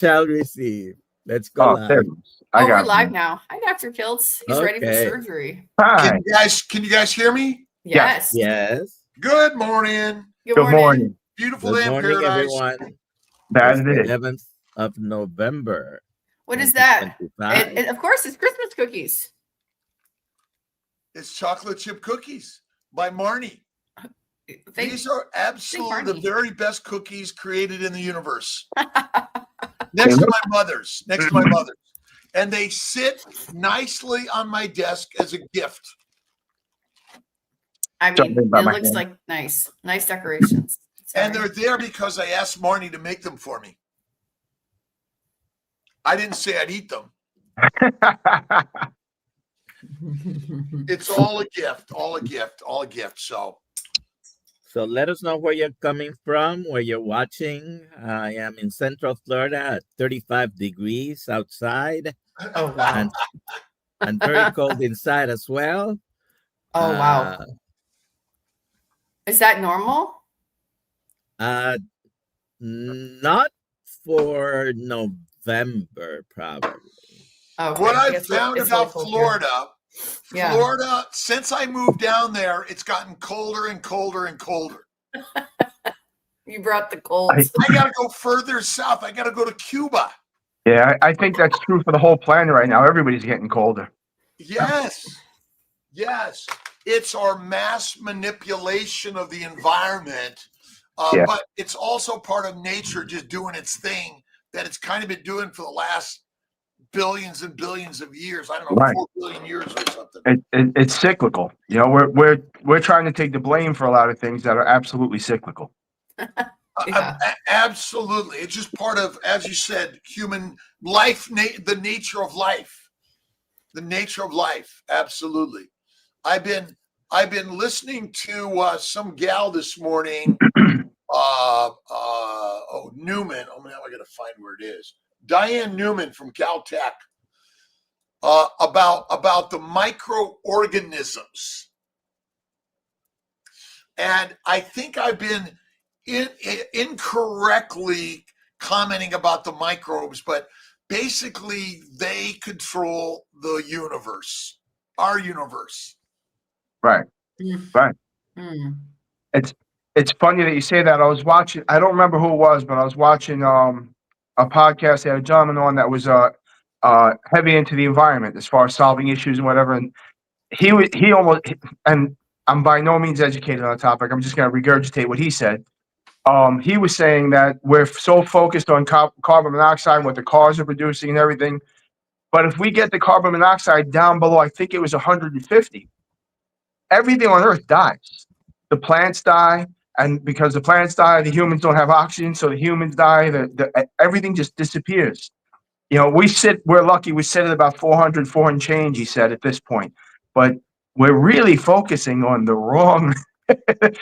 Shall receive. Let's go Oh, there live. it is. I We're got live one. now. Hi, Dr. Kiltz. He's ready for Okay. surgery. Hi. Can you guys hear me? Yes. Yes. Good morning. Good Good morning. morning. Beautiful Good day in morning, paradise. everyone. That It's the it is. 11th of November. What is that? 2025. Of course, it's Christmas cookies. It's chocolate chip cookies by Marnie. These are absolutely the very best cookies created in the universe. Next to my mother's. And they sit nicely on my desk as a gift. I mean, it looks like nice decorations. Sorry. And they're there because I asked Marnie to make them for me. I didn't say I'd eat them. It's all a gift, all a gift, all a gift. So let us know where you're coming from, where you're watching. I am in Central Florida at 35 degrees outside. Oh, wow. And very cold inside as well. Oh, wow. Is that normal? Not for November, probably. Okay. What I found about Florida, since I moved down there, it's gotten colder and colder and colder. You brought the cold. I got to go further south. I got to go to Cuba. Yeah, I think that's true for the whole planet right now. Everybody's getting colder. Yes. It's our mass manipulation of the environment, but it's also part of nature just doing its thing that it's kind of been doing for the last billions and billions of years. I don't know, 4 billion years or something. It's cyclical. You know, we're trying to take the blame for a lot of things that are absolutely cyclical. Absolutely. It's just part of, as you said, human life, the nature of life. The nature of life. Absolutely. I've been listening to some gal this morning. Newman. Oh, now I got to find where it is. Diane Newman from Caltech. About the microorganisms. And I think I've been incorrectly commenting about the microbes, but basically they control the universe, our universe. Right. It's funny that you say that. I was watching, I don't remember who it was, but I was watching a podcast. They had a gentleman on that was heavy into the environment as far as solving issues and whatever. And he almost, and I'm by no means educated on the topic. I'm just going to regurgitate what he said. He was saying that we're so focused on carbon monoxide and what the cars are producing and everything. But if we get the carbon monoxide down below, I think it was 150, everything on Earth dies. The plants die. And because the plants die, the humans don't have oxygen. So the humans die. Everything just disappears. You know, we're lucky. We sit at about 400 change, he said, at this point. But we're really focusing on the wrong. You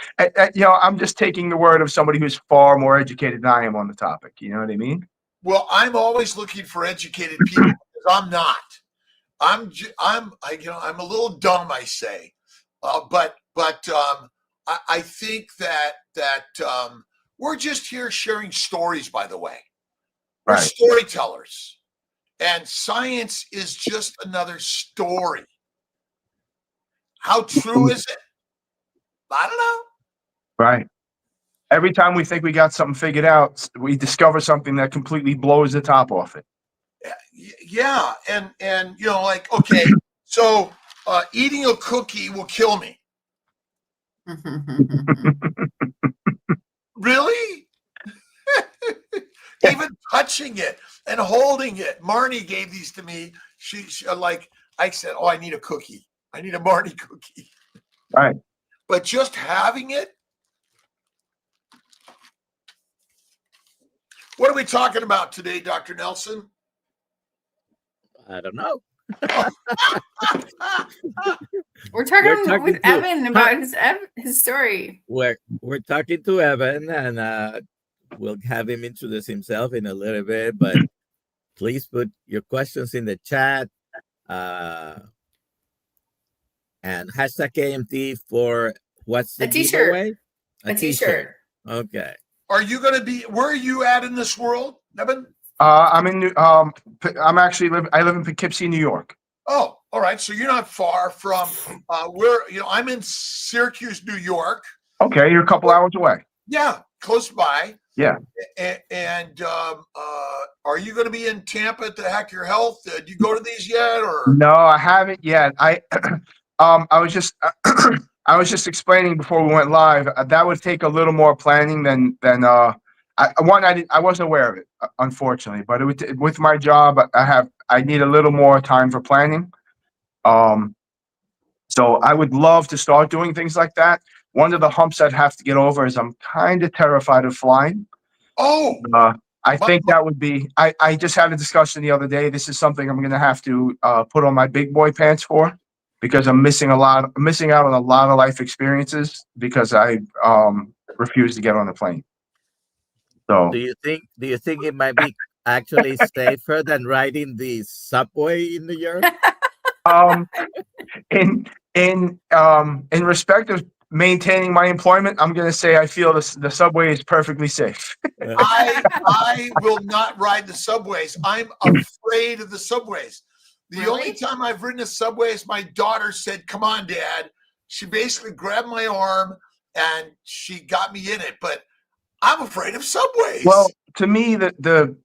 know, I'm just taking the word of somebody who's far more educated than I am on the topic. You know what I mean? Well, I'm always looking for educated people because I'm not. I'm a little dumb, I say, but I think that we're just here sharing stories. By the way, we're storytellers, and science is just another story. How true is it? I don't know. Right. Every time we think we got something figured out, we discover something that completely blows the top off it. Yeah, and you know, like, okay, so eating a cookie will kill me. Really? Even touching it and holding it. Marnie gave these to me. She like, I said, oh, I need a cookie. I need a Marnie cookie. Right. But just having it. What are we talking about today, Dr. Nelson? I don't know. We're talking with Eben about his story. We're talking to Eben, and we'll have him introduce himself in a little bit. But please put your questions in the chat, and hashtag KMT for what's the giveaway? A t-shirt. Okay. Are you going to be? Where are you at in this world, Eben? I'm in I live in Poughkeepsie, New York. Oh, all right. So you're not far from where, I'm in Syracuse, New York. Okay, you're a couple hours away. Yeah, close by. Yeah. And are you going to be in Tampa at the Hack Your Health? Did you go to these yet, or? No, I haven't yet. I was just I was just explaining before we went live. That would take a little more planning than I wasn't aware of it, unfortunately. But with my job, I need a little more time for planning. So I would love to start doing things like that. One of the humps I'd have to get over is I'm kind of terrified of flying. Oh, I think that would be. I just had a discussion the other day. This is something I'm going to have to put on my big boy pants for, because I'm missing out on a lot of life experiences because I refuse to get on a plane. So do you think it might be actually safer than riding the subway in New York? in respect of maintaining my employment, I'm going to say I feel the subway is perfectly safe. I will not ride the subways. I'm afraid of the subways. The only time I've ridden a subway is my daughter said, "Come on, Dad." She basically grabbed my arm and she got me in it, but I'm afraid of subways. Well, to me, the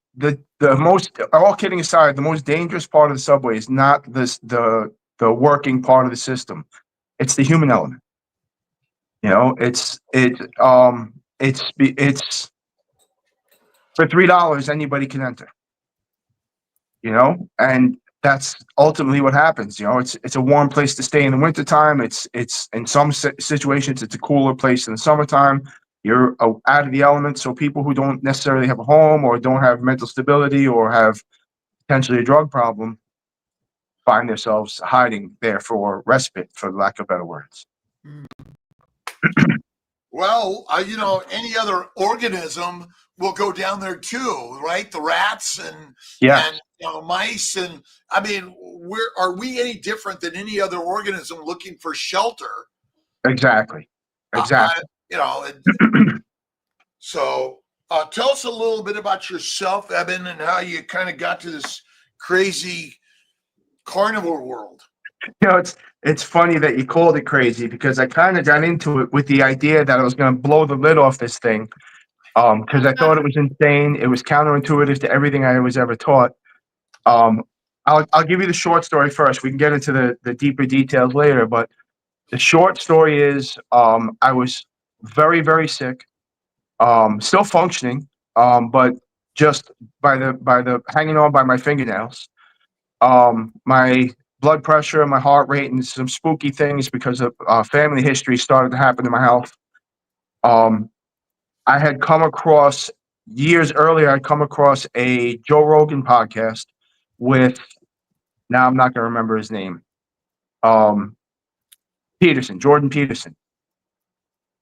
most, all kidding aside, the most dangerous part of the subway is not the working part of the system. It's the human element. It's for $3 anybody can enter. And that's ultimately what happens. It's a warm place to stay in the wintertime. It's in some situations it's a cooler place in the summertime. You're out of the element, so people who don't necessarily have a home or don't have mental stability or have potentially a drug problem find themselves hiding there for respite, for lack of better words. Well, any other organism will go down there too, right? The rats and mice, and I mean, are we any different than any other organism looking for shelter? Exactly. So tell us a little bit about yourself, Eben, and how you kind of got to this crazy carnivore world. It's funny that you called it crazy, because I kind of got into it with the idea that I was going to blow the lid off this thing, because I thought it was insane. It was counterintuitive to everything I was ever taught. I'll give you the short story first. We can get into the deeper details later, but the short story is I was very, very sick, still functioning, but just by the hanging on by my fingernails. My blood pressure and my heart rate and some spooky things because of family history started to happen in my health. I had come across, years earlier, I'd come across a Joe Rogan podcast with, now I'm not going to remember his name, Jordan Peterson.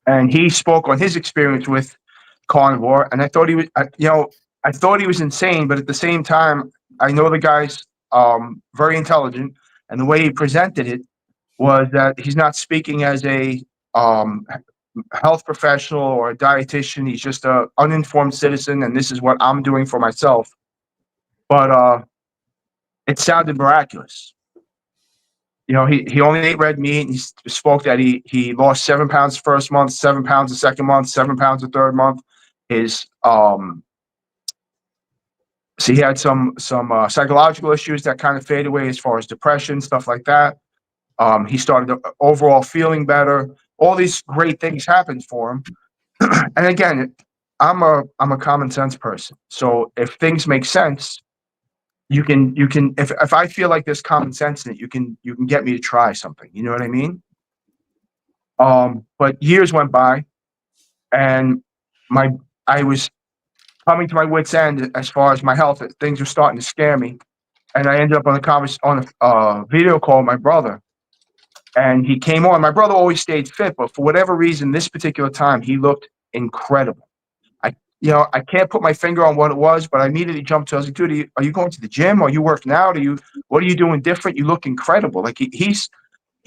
And he spoke on his experience with carnivore, and I thought he was, I thought he was insane, but at the same time, I know the guy's very intelligent, and the way he presented it was that he's not speaking as a health professional or a dietitian. He's just a uninformed citizen, and this is what I'm doing for myself. But it sounded miraculous. He only ate red meat, and he spoke that he lost 7 pounds the first month, 7 pounds the second month, 7 pounds the third month. His so he had some psychological issues that kind of fade away, as far as depression, stuff like that. He started overall feeling better. All these great things happened for him. And again, I'm a common sense person. So if things make sense, you can if I feel like there's common sense in it, you can get me to try something. You know what I mean? But years went by, and I was coming to my wit's end as far as my health. Things were starting to scare me, and I ended up on a video call with my brother, and he came on. My brother always stayed fit, but for whatever reason, this particular time, he looked incredible. I can't put my finger on what it was, but I immediately jumped to. I was like, dude, are you going to the gym? Are you working out? What are you doing different? You look incredible. Like he's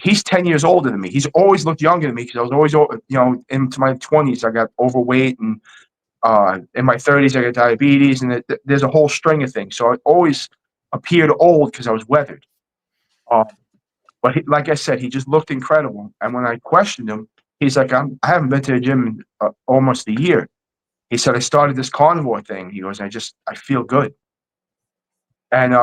10 years older than me. He's always looked younger than me, because I was always, into my 20s. I got overweight and in my 30s, I got diabetes, and there's a whole string of things. So I always appeared old because I was weathered. But like I said, he just looked incredible. And when I questioned him, he's like, I haven't been to the gym in almost a year. He said, I started this carnivore thing. He goes, I feel good. And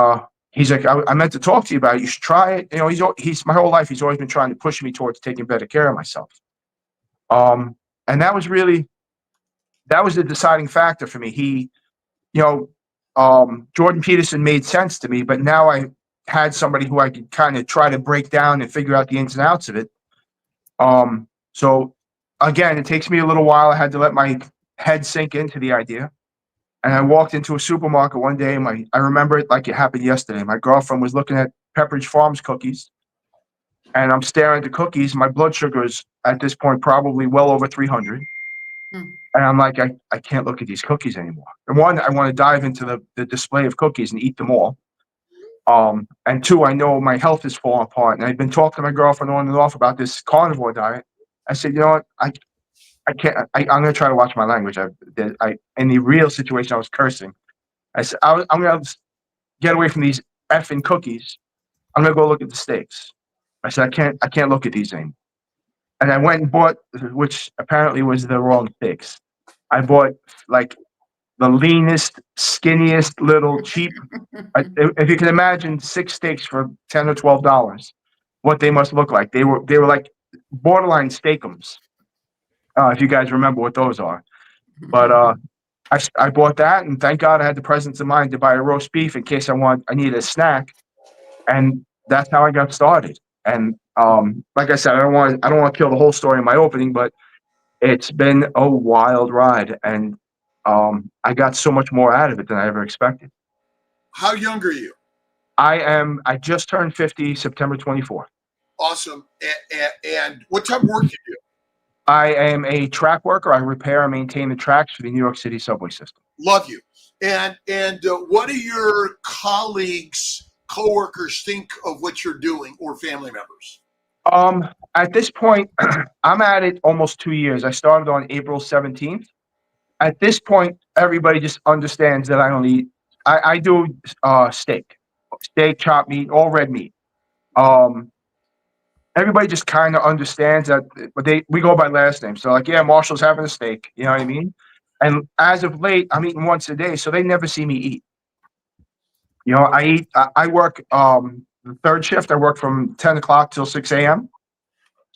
he's like, I meant to talk to you about it. You should try it. You know, he's my whole life, he's always been trying to push me towards taking better care of myself. And that was the deciding factor for me. Jordan Peterson made sense to me, but now I had somebody who I could kind of try to break down and figure out the ins and outs of it. So again, it takes me a little while. I had to let my head sink into the idea. And I walked into a supermarket one day, and I remember it like it happened yesterday. My girlfriend was looking at Pepperidge Farms cookies, and I'm staring at the cookies. My blood sugar is at this point probably well over 300. And I'm like, I can't look at these cookies anymore. And one, I want to dive into the display of cookies and eat them all. And two, I know my health is falling apart. And I've been talking to my girlfriend on and off about this carnivore diet. I said, you know what? I can't. I'm going to try to watch my language. In the real situation, I was cursing. I said, I'm going to get away from these effing cookies. I'm going to go look at the steaks. I said, I can't look at these anymore. And I went and bought, which apparently was the wrong steaks. I bought like the leanest, skinniest little cheap. If you can imagine 6 steaks for $10 or $12, what they must look like. They were like borderline steakums. If you guys remember what those are. But I bought that, and thank God I had the presence of mind to buy a roast beef in case I needed a snack. And that's how I got started. And like I said, I don't want to kill the whole story in my opening, but it's been a wild ride, and I got so much more out of it than I ever expected. How young are you? I just turned 50, September 24th. Awesome. And what type of work do you do? I am a track worker. I repair and maintain the tracks for the New York City subway system. Love you. And what do your colleagues, coworkers think of what you're doing, or family members? At this point, I'm at it almost 2 years. I started on April 17th. At this point, everybody just understands that I do steak, chopped meat, all red meat. Everybody just kind of understands that, but we go by last name. So like, yeah, Marshall's having a steak. You know what I mean? And as of late, I'm eating once a day, so they never see me eat. You know, I work the third shift. I work from 10 o'clock till 6 a.m.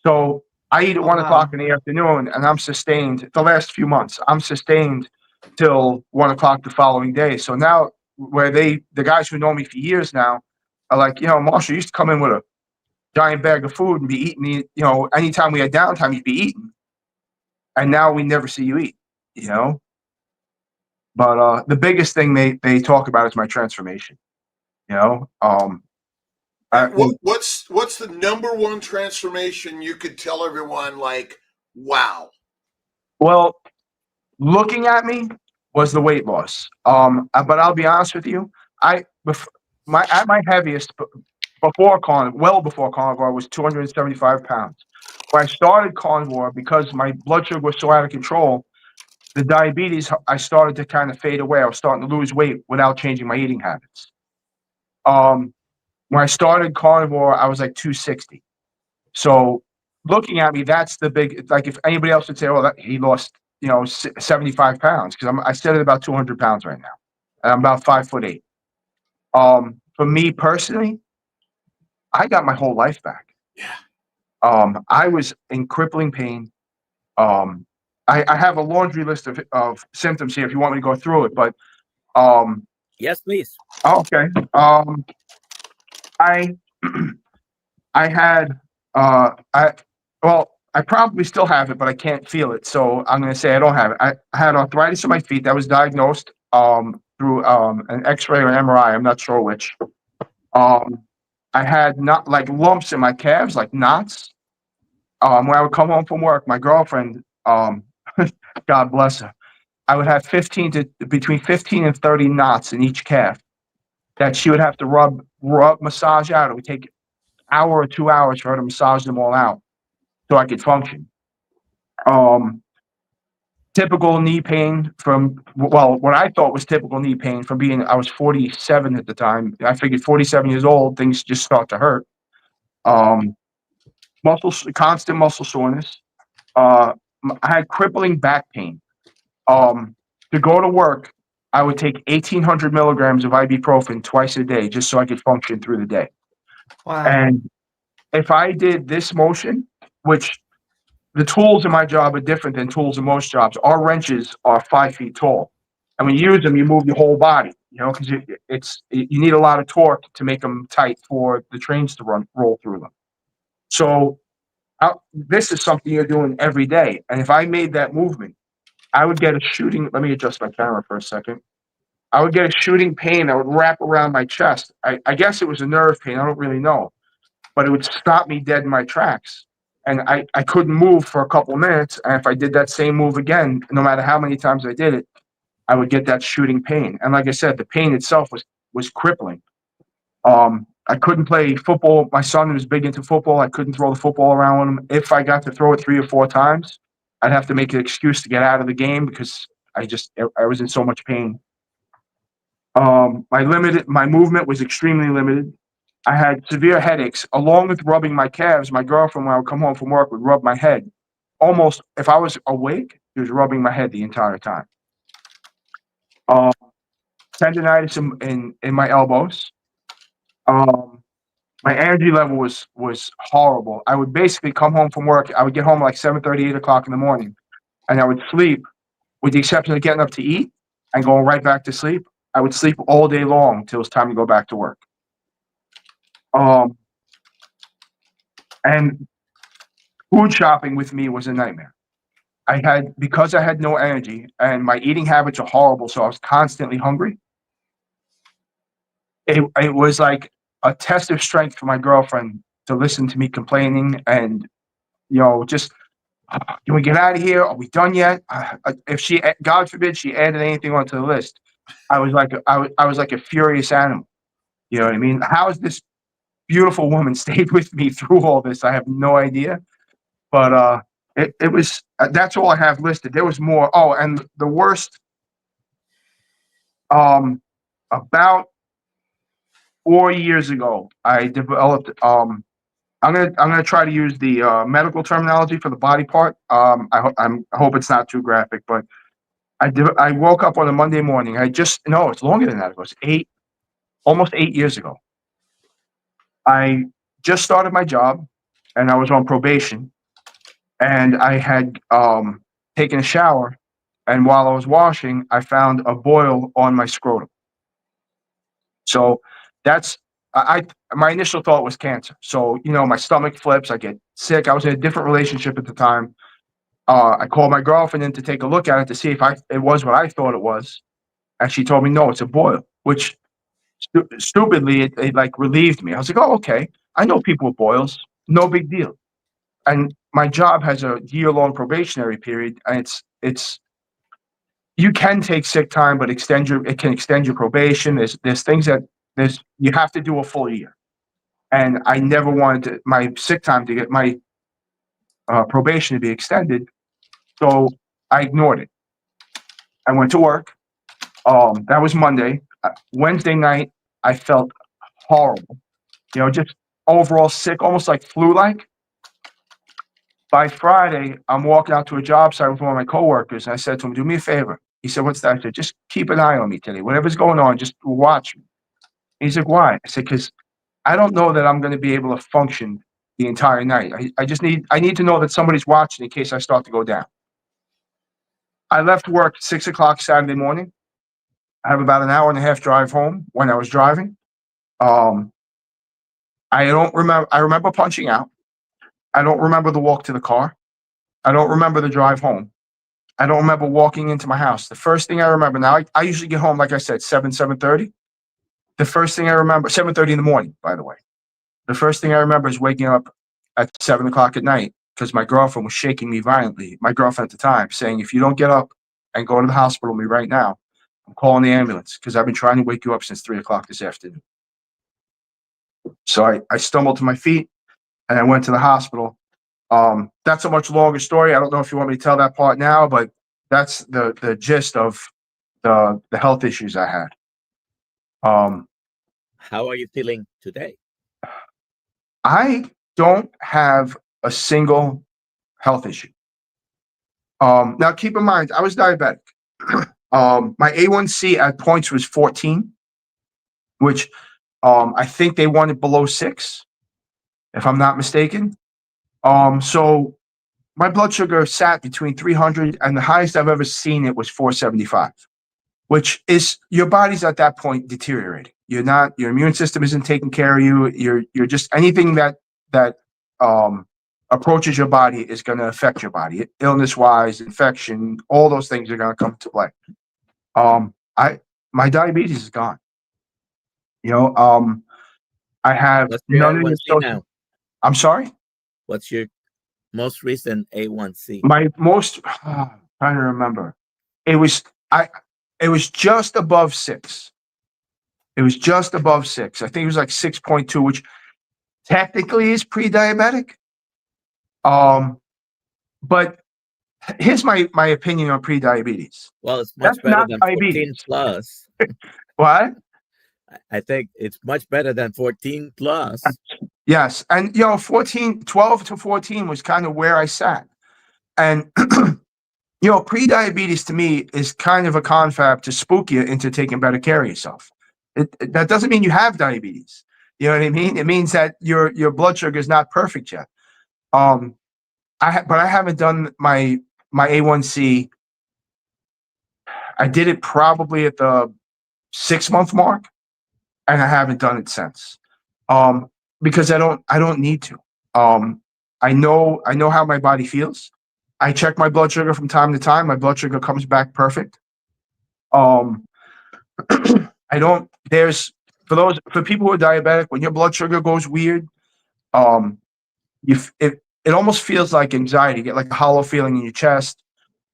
So I eat at 1 o'clock in the afternoon, and I'm sustained the last few months. I'm sustained till 1 o'clock the following day. So now the guys who know me for years now are like, you know, Marshall used to come in with a giant bag of food and be eating, anytime we had downtime, you'd be eating. And now we never see you eat, you know? But the biggest thing they talk about is my transformation, you know? What's the number one transformation you could tell everyone, like, wow? Well, looking at me was the weight loss. But I'll be honest with you, at my heaviest before carnivore was 275 pounds. When I started carnivore, because my blood sugar was so out of control, the diabetes, I started to kind of fade away. I was starting to lose weight without changing my eating habits. When I started carnivore, I was like 260. So looking at me, that's the big, like if anybody else would say, oh, he lost, 75 pounds, because I sit at about 200 pounds right now. And I'm about 5'8". For me personally, I got my whole life back. Yeah. I was in crippling pain. I have a laundry list of symptoms here if you want me to go through it, but yes, please. Okay. I had I probably still have it, but I can't feel it, so I'm going to say I don't have it. I had arthritis in my feet that was diagnosed through an X-ray or an MRI. I'm not sure which. I had not like lumps in my calves, like knots. When I would come home from work, my girlfriend, God bless her, I would have between 15 and 30 knots in each calf that she would have to rub massage out. It would take an hour or 2 hours for her to massage them all out so I could function. typical knee pain from, well, what I thought was typical knee pain from being, I was 47 at the time. I figured 47 years old, things just start to hurt. Constant muscle soreness. I had crippling back pain. To go to work, I would take 1,800 milligrams of ibuprofen twice a day just so I could function through the day. Wow. And if I did this motion, which the tools in my job are different than tools in most jobs. Our wrenches are 5 feet tall. And when you use them, you move your whole body, because you need a lot of torque to make them tight for the trains to roll through them. So this is something you're doing every day. And if I made that movement, I would get a shooting. Let me adjust my camera for a second. I would get a shooting pain that would wrap around my chest. I guess it was a nerve pain. I don't really know. But it would stop me dead in my tracks. And I couldn't move for a couple of minutes. And if I did that same move again, no matter how many times I did it, I would get that shooting pain. And like I said, the pain itself was crippling. I couldn't play football. My son was big into football. I couldn't throw the football around with him. If I got to throw it 3 or 4 times, I'd have to make an excuse to get out of the game because I was in so much pain. My movement was extremely limited. I had severe headaches, along with rubbing my calves. My girlfriend, when I would come home from work, would rub my head. Almost, if I was awake, she was rubbing my head the entire time. Tendonitis in my elbows. My energy level was horrible. I would basically come home from work. I would get home like 7:30, 8 o'clock in the morning, and I would sleep, with the exception of getting up to eat and going right back to sleep. I would sleep all day long till it was time to go back to work. And food shopping with me was a nightmare. Because I had no energy and my eating habits are horrible, so I was constantly hungry. It was like a test of strength for my girlfriend to listen to me complaining and, just, can we get out of here? Are we done yet? If she, God forbid, she added anything onto the list, I was like a furious animal. You know what I mean? How has this beautiful woman stayed with me through all this? I have no idea. But it was that's all I have listed. There was more. Oh, and the worst. About 4 years ago, I developed. I'm gonna try to use the medical terminology for the body part. I hope it's not too graphic, but I woke up on a Monday morning. No, it's longer than that. It was almost 8 years ago. I just started my job, and I was on probation. And I had taken a shower, and while I was washing, I found a boil on my scrotum. So that's my initial thought was cancer. So my stomach flips, I get sick. I was in a different relationship at the time. I called my girlfriend in to take a look at it to see if it was what I thought it was, and she told me no, it's a boil. Which stupidly it like relieved me. I was like, oh, okay. I know people with boils, no big deal. And my job has a year-long probationary period, and it's you can take sick time, but it can extend your probation. There's things that you have to do a full year, and I never wanted my sick time to get my probation to be extended, so I ignored it. I went to work. That was Monday. Wednesday night, I felt horrible. Just overall sick, almost like flu-like. By Friday, I'm walking out to a job site with one of my coworkers, and I said to him, do me a favor. He said, what's that? I said, just keep an eye on me today. Whatever's going on, just watch me. And he's like, why? I said, because I don't know that I'm going to be able to function the entire night. I need to know that somebody's watching in case I start to go down. I left work at 6 o'clock Saturday morning. I have about an hour and a half drive home when I was driving. I remember punching out. I don't remember the walk to the car. I don't remember the drive home. I don't remember walking into my house. The first thing I remember, now I usually get home, like I said, 7:30. The first thing I remember, 7:30 in the morning, by the way. The first thing I remember is waking up at 7 o'clock at night because my girlfriend was shaking me violently. My girlfriend at the time saying, if you don't get up and go to the hospital with me right now, I'm calling the ambulance because I've been trying to wake you up since 3 o'clock this afternoon. So I stumbled to my feet and I went to the hospital. That's a much longer story. I don't know if you want me to tell that part now, but that's the gist of the health issues I had. How are you feeling today? I don't have a single health issue. Now keep in mind, I was diabetic. My A1C at points was 14, which I think they wanted below 6, if I'm not mistaken. So my blood sugar sat between 300, and the highest I've ever seen it was 475, which is your body's at that point deteriorating. You're not, your immune system isn't taking care of you. You're just, anything that approaches your body is going to affect your body. Illness wise, infection, all those things are going to come to play. My diabetes is gone. I have What's your none of A1C the now? I'm sorry? What's your most recent A1C? My most, trying to remember. It was just above 6. It was just above 6. I think it was like 6.2, which technically is pre-diabetic. But here's my opinion on pre-diabetes. Well, it's much That's better not than diabetes. 14 plus. What? I think it's much better than 14 plus. Yes. And 12 to 14 was kind of where I sat. And pre-diabetes to me is kind of a confab to spook you into taking better care of yourself. That doesn't mean you have diabetes. You know what I mean? It means that your blood sugar is not perfect yet. But I haven't done my A1C. I did it probably at the 6-month mark, and I haven't done it since. Because I don't need to. I know how my body feels. I check my blood sugar from time to time. My blood sugar comes back perfect. I don't. For people who are diabetic, when your blood sugar goes weird, it almost feels like anxiety. You get like a hollow feeling in your chest.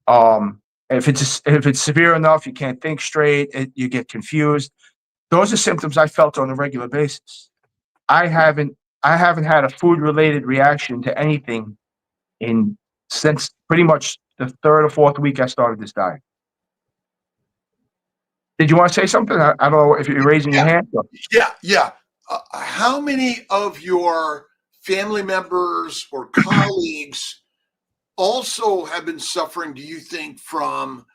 If it's severe enough, you can't think straight. You get confused. Those are symptoms I felt on a regular basis. I haven't had a food related reaction to anything since pretty much the 3rd or 4th week I started this diet. Did you want to say something? I don't know if you're raising your hand. Yeah. How many of your family members or colleagues also have been suffering, do you think, from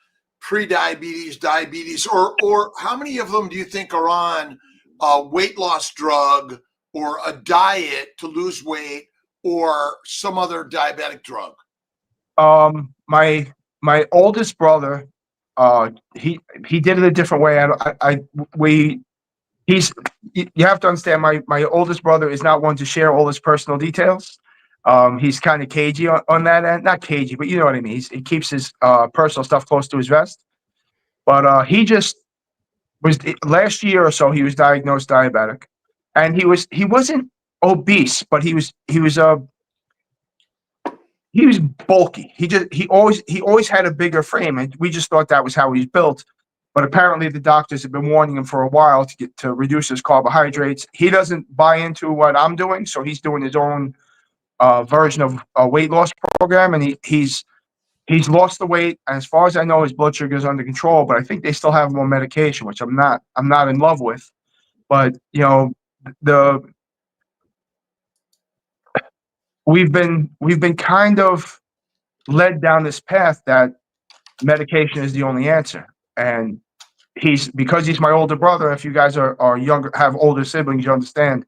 pre-diabetes, diabetes, or how many of them do you think are on a weight loss drug or a diet to lose weight or some other diabetic drug? My oldest brother, he did it a different way. You have to understand, my oldest brother is not one to share all his personal details. He's kind of cagey on that end. Not cagey, but you know what I mean. He keeps his personal stuff close to his vest. But he just was, last year or so, he was diagnosed diabetic, and he wasn't obese, but he was bulky. He always had a bigger frame, and we just thought that was how he's built. But apparently the doctors have been warning him for a while to reduce his carbohydrates. He doesn't buy into what I'm doing, so he's doing his own version of a weight loss program, and he's lost the weight. And as far as I know, his blood sugar is under control. But I think they still have him on medication, which I'm not in love with. But we've been kind of led down this path that medication is the only answer. And because he's my older brother, if you guys are younger, have older siblings, you understand,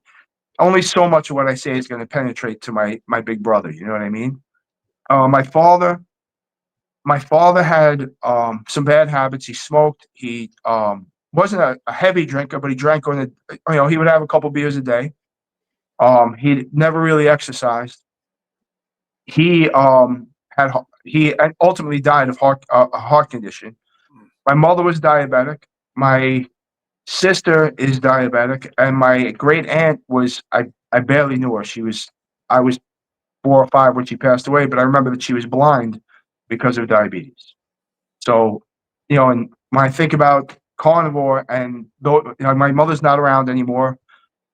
only so much of what I say is going to penetrate to my big brother. You know what I mean? My father had some bad habits. He smoked. He wasn't a heavy drinker, but he drank he would have a couple beers a day. He never really exercised. He ultimately died of a heart condition. My mother was diabetic. My sister is diabetic, and my great aunt was, I barely knew her. I was 4 or 5 when she passed away, but I remember that she was blind because of diabetes. So, and when I think about carnivore, and my mother's not around anymore.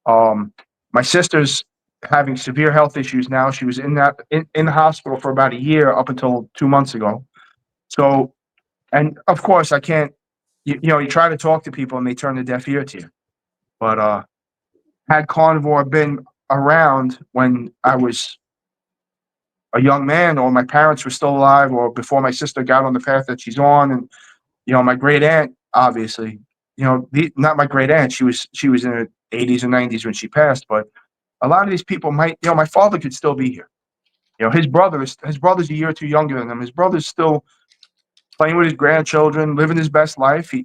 My sister's having severe health issues now. She was in the hospital for about a year up until 2 months ago. So And of course, I can't. You know, you try to talk to people and they turn a deaf ear to you. But had carnivore been around when I was a young man, or my parents were still alive, or before my sister got on the path that she's on, and my great aunt, obviously, not my great aunt. She was in her 80s and 90s when she passed, but a lot of these people might. My father could still be here. His brother's a year or two younger than him. His brother's still playing with his grandchildren, living his best life. He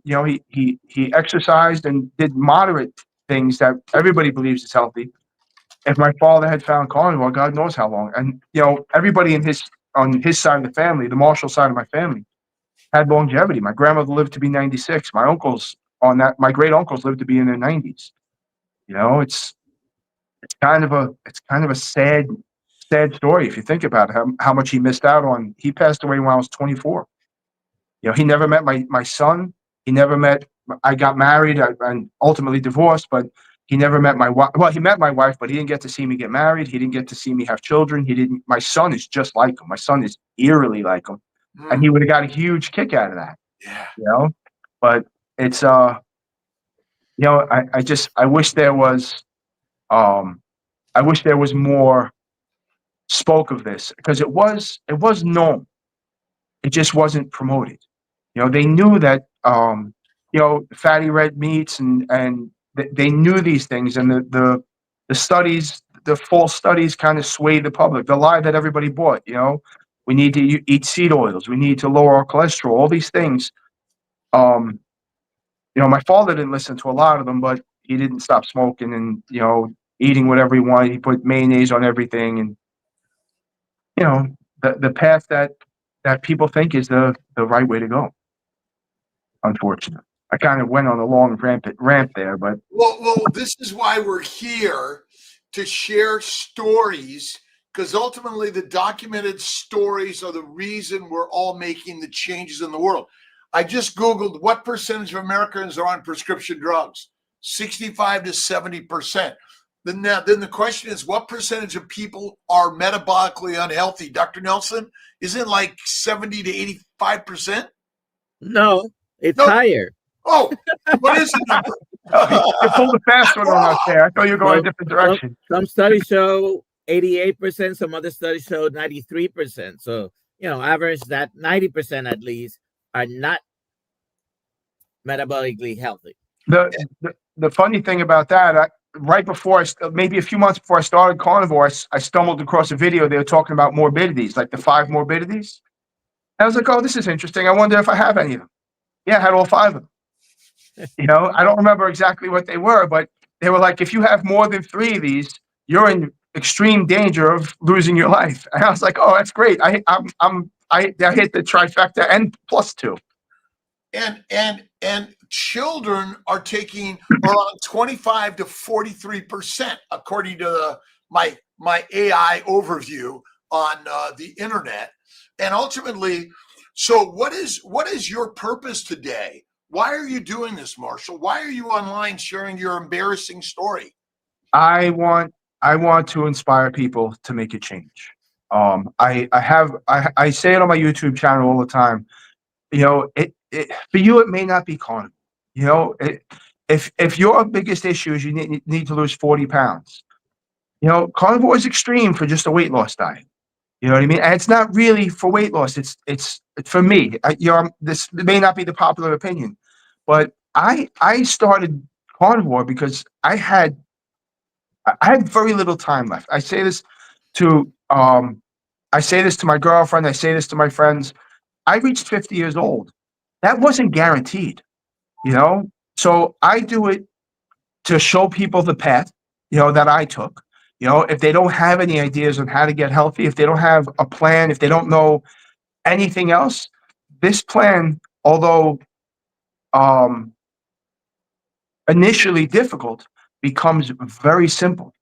exercised and did moderate things that everybody believes is healthy. If my father had found carnivore, God knows how long. And everybody on his side of the family, the Marshall side of my family, had longevity. My grandmother lived to be 96. My great uncles lived to be in their 90s. It's kind of a sad story if you think about it, how much he missed out on. He passed away when I was 24. He never met my son. He never met. I got married and ultimately divorced, but he never met my wife. Well, he met my wife, but he didn't get to see me get married. He didn't get to see me have children. He didn't. My son is just like him. My son is eerily like him, and he would have got a huge kick out of that. Yeah. But it's I wish there was more spoke of this, because it was known. It just wasn't promoted. They knew that fatty red meats and they knew these things, and the studies, the false studies, kind of swayed the public. The lie that everybody bought. We need to eat seed oils. We need to lower our cholesterol. All these things. My father didn't listen to a lot of them, but he didn't stop smoking and eating whatever he wanted. He put mayonnaise on everything, and the path that people think is the right way to go. Unfortunately, I kind of went on a long rant there, but well, this is why we're here, to share stories, because ultimately the documented stories are the reason we're all making the changes in the world. I just Googled what percentage of Americans are on prescription drugs. 65 to 70%. Then the question is, what percentage of people are metabolically unhealthy? Dr. Nelson, isn't it like 70 to 85%? No, it's higher. Oh, what is the number? You pulled a fast one on us there. I thought you were going a different direction. Some studies show 88%. Some other studies show 93%. So, average that 90% at least are not metabolically healthy. The funny thing about that, right before maybe a few months before I started carnivore, I stumbled across a video. They were talking about morbidities, like the 5 morbidities. I was like, oh, this is interesting. I wonder if I have any of them. Yeah, I had all 5 of them. I don't remember exactly what they were, but they were like, if you have more than 3 of these, you're in extreme danger of losing your life. And I was like, oh, that's great. I hit the trifecta and plus 2. And children are taking around 25 to 43%, according to my AI overview on the internet. And ultimately, so what is your purpose today? Why are you doing this, Marshall? Why are you online sharing your embarrassing story? I want to inspire people to make a change. I say it on my YouTube channel all the time. For you, it may not be carnivore. If your biggest issue is you need to lose 40 pounds, carnivore is extreme for just a weight loss diet. You know what I mean? And it's not really for weight loss. It's for me. This may not be the popular opinion, but I started carnivore because I had very little time left. I say this to my girlfriend. I say this to my friends. I reached 50 years old. That wasn't guaranteed, So I do it to show people the path, that I took. If they don't have any ideas on how to get healthy, if they don't have a plan, if they don't know anything else, this plan, although initially difficult, becomes very simple.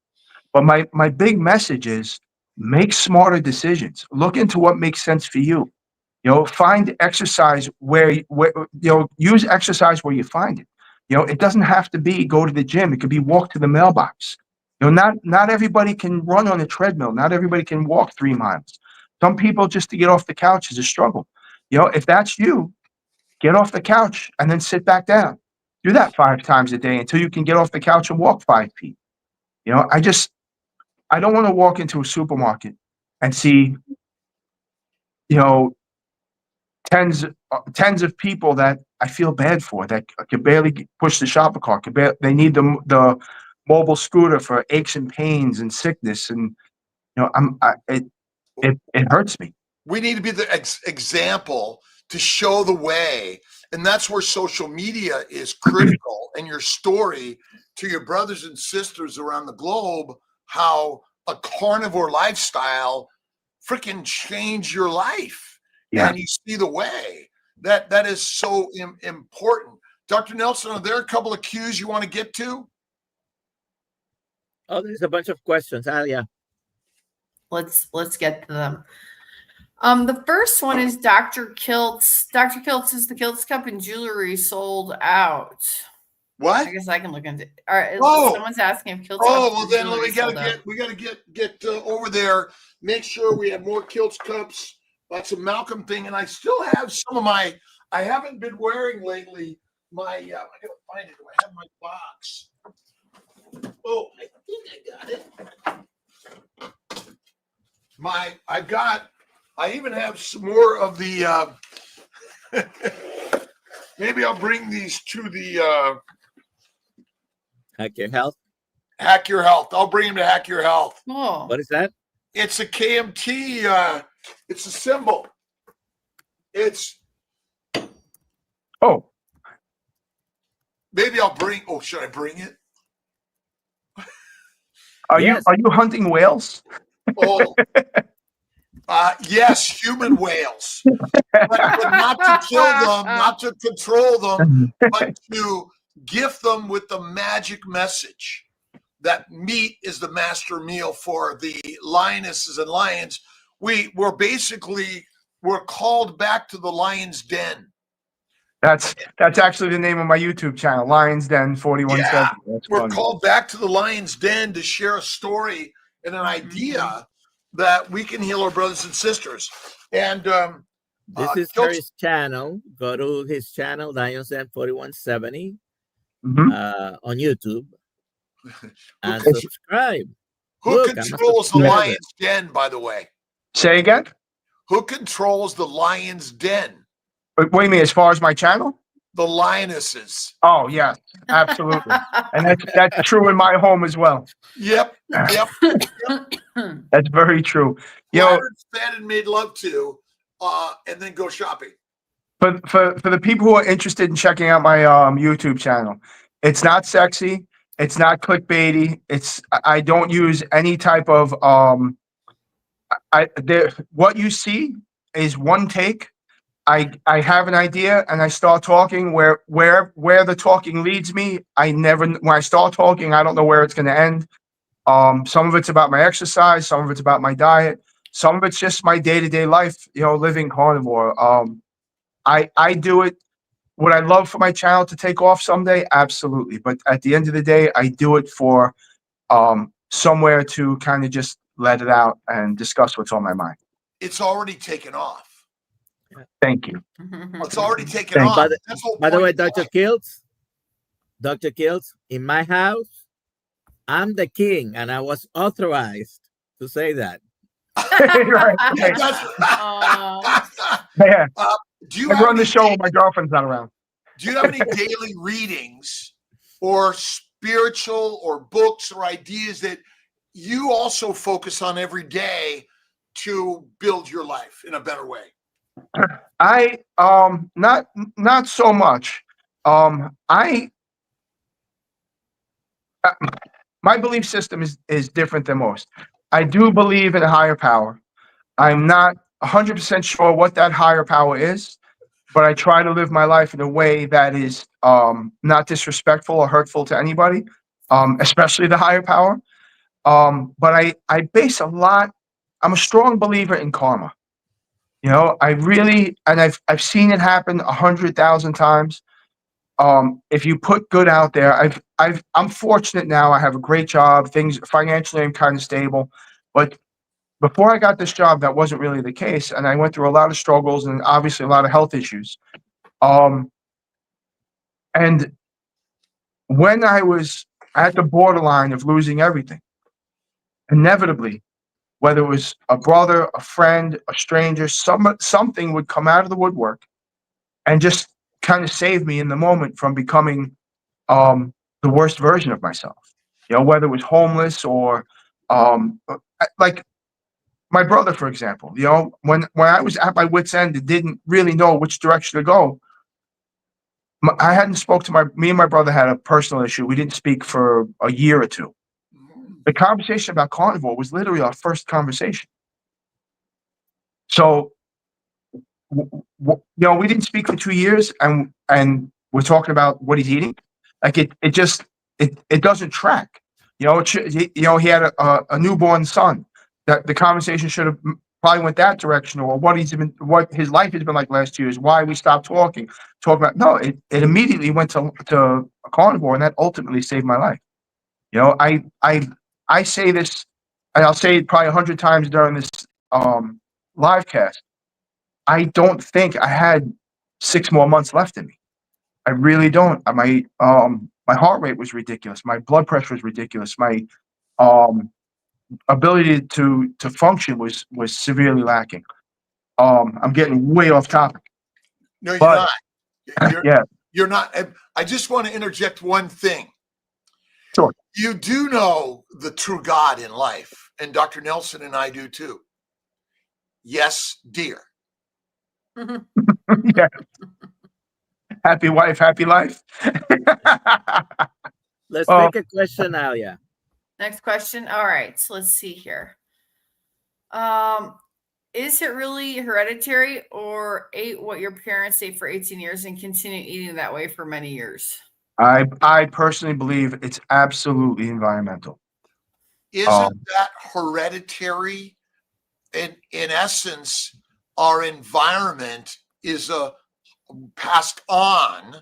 But my big message is make smarter decisions. Look into what makes sense for you. Find exercise where use exercise where you find it. It doesn't have to be go to the gym. It could be walk to the mailbox. Not everybody can run on a treadmill. Not everybody can walk 3 miles. Some people, just to get off the couch is a struggle. If that's you, get off the couch and then sit back down. Do that 5 times a day until you can get off the couch and walk 5 feet. You know, I don't want to walk into a supermarket and see, you know, tens of people that I feel bad for, that can barely push the shopper cart. They need the mobile scooter for aches and pains and sickness, and you know, it hurts me. We need to be the example to show the way, and that's where social media is critical. And your story to your brothers and sisters around the globe, how a carnivore lifestyle freaking changed your life. Yeah. And you see the way that is so important. Dr. Nelson, are there a couple of cues you want to get to? Oh, there's a bunch of questions, Alia. Let's get to them. The first one is Dr. Kiltz. Dr. Kiltz, is the Kiltz Cup and jewelry sold out? What? I guess I can look into it. All right, someone's asking if Kiltz. Oh, well then we gotta get over there. Make sure we have more Kiltz cups. That's a Malcolm thing, and I still have some of my. I haven't been wearing lately. I gotta find it. Do I have my box? Oh, I think I got it. I even have some more of the. Maybe I'll bring these to the. Hack Your Health. Hack Your Health. I'll bring them to Hack Your Health. Oh. What is that? It's a KMT. It's a symbol. It's. Oh. Maybe I'll bring. Oh, should I bring it? Are you hunting whales? Oh. Yes, human whales, but not to kill them, not to control them, but to gift them with the magic message that meat is the master meal for the lionesses and lions. We're called back to the lion's den. That's actually the name of my YouTube channel, Lion's Den 4170. Yeah, we're called back to the lion's den to share a story and an idea that we can heal our brothers and sisters. And this is his channel. Go to his channel, Lion's Den 4170, on YouTube, and subscribe. Who controls the lion's den, by the way? Say again? Who controls the lion's den? What do you mean, as far as my channel? The lionesses. Oh, yeah, absolutely. And that's true in my home as well. Yep. That's very true. You know, fed and made love to, and then go shopping. But for the people who are interested in checking out my YouTube channel, it's not sexy. It's not clickbaity. I don't use any type of what you see is one take. I have an idea and I start talking where the talking leads me. When I start talking, I don't know where it's going to end. Some of it's about my exercise, some of it's about my diet, some of it's just my day-to-day life, living carnivore. I do it. Would I love for my channel to take off someday? Absolutely. But at the end of the day, I do it for somewhere to kind of just let it out and discuss what's on my mind. It's already taken off. Thank you. It's already taken off. By the way, Dr. Kiltz, in my house, I'm the king, and I was authorized to say that. Yeah. Do you run the show when my girlfriend's not around? Do you have any daily readings or spiritual or books or ideas that you also focus on every day to build your life in a better way? I not so much. My belief system is different than most. I do believe in a higher power. I'm not 100% sure what that higher power is, but I try to live my life in a way that is not disrespectful or hurtful to anybody, especially the higher power. But I base a lot. I'm a strong believer in karma. I really, and I've seen it happen 100,000 times. If you put good out there, I'm fortunate now. I have a great job. Things financially, I'm kind of stable. But before I got this job, that wasn't really the case, and I went through a lot of struggles and obviously a lot of health issues. And when I was at the borderline of losing everything, inevitably, whether it was a brother, a friend, a stranger, something would come out of the woodwork and just kind of save me in the moment from becoming the worst version of myself. Whether it was homeless or like my brother, for example. When I was at my wit's end and didn't really know which direction to go, I hadn't spoke to me and my brother had a personal issue. We didn't speak for a year or two. The conversation about carnivore was literally our first conversation. So, we didn't speak for 2 years, and we're talking about what he's eating. Like it doesn't track. He had a newborn son. That the conversation should have probably went that direction, or what his life has been like last 2 years. Why we stopped talking about. No, it immediately went to a carnivore, and that ultimately saved my life. I say this, and I'll say it probably 100 times during this live cast. I don't think I had 6 more months left in me. I really don't. My heart rate was ridiculous. My blood pressure was ridiculous. My ability to function was severely lacking. I'm getting way off topic. No, you're not. Yeah. You're not. I just want to interject one thing. Sure. You do know the true God in life, and Dr. Nelson and I do too. Yes, dear. Yeah. Happy wife, happy life. Let's take a question, Alia. Next question. All right, so let's see here. Is it really hereditary, or ate what your parents ate for 18 years and continue eating that way for many years? I personally believe it's absolutely environmental. Isn't that hereditary? In essence, our environment is passed on.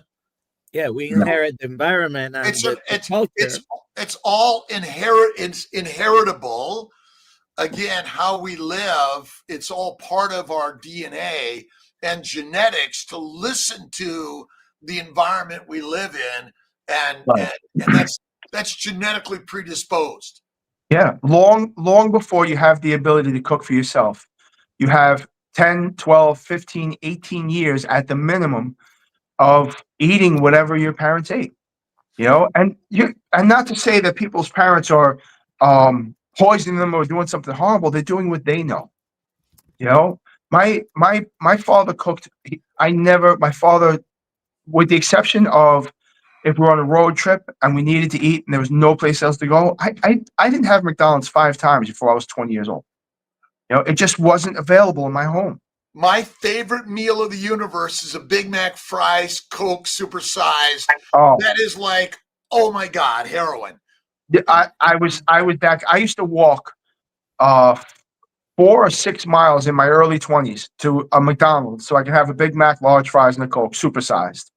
Yeah, we inherit the environment and the culture. It's all inheritable. Again, how we live, it's all part of our DNA and genetics to listen to the environment we live in, and that's genetically predisposed. Yeah, long before you have the ability to cook for yourself, you have 10, 12, 15, 18 years at the minimum of eating whatever your parents ate. And not to say that people's parents are poisoning them or doing something horrible. They're doing what they know. My father cooked. My father, with the exception of if we're on a road trip and we needed to eat and there was no place else to go, I didn't have McDonald's 5 times before I was 20 years old. It just wasn't available in my home. My favorite meal of the universe is a Big Mac, fries, Coke, supersized. Oh, that is like, oh my God, heroin. I was back. I used to walk 4 or 6 miles in my early 20s to a McDonald's so I could have a Big Mac, large fries, and a Coke, supersized.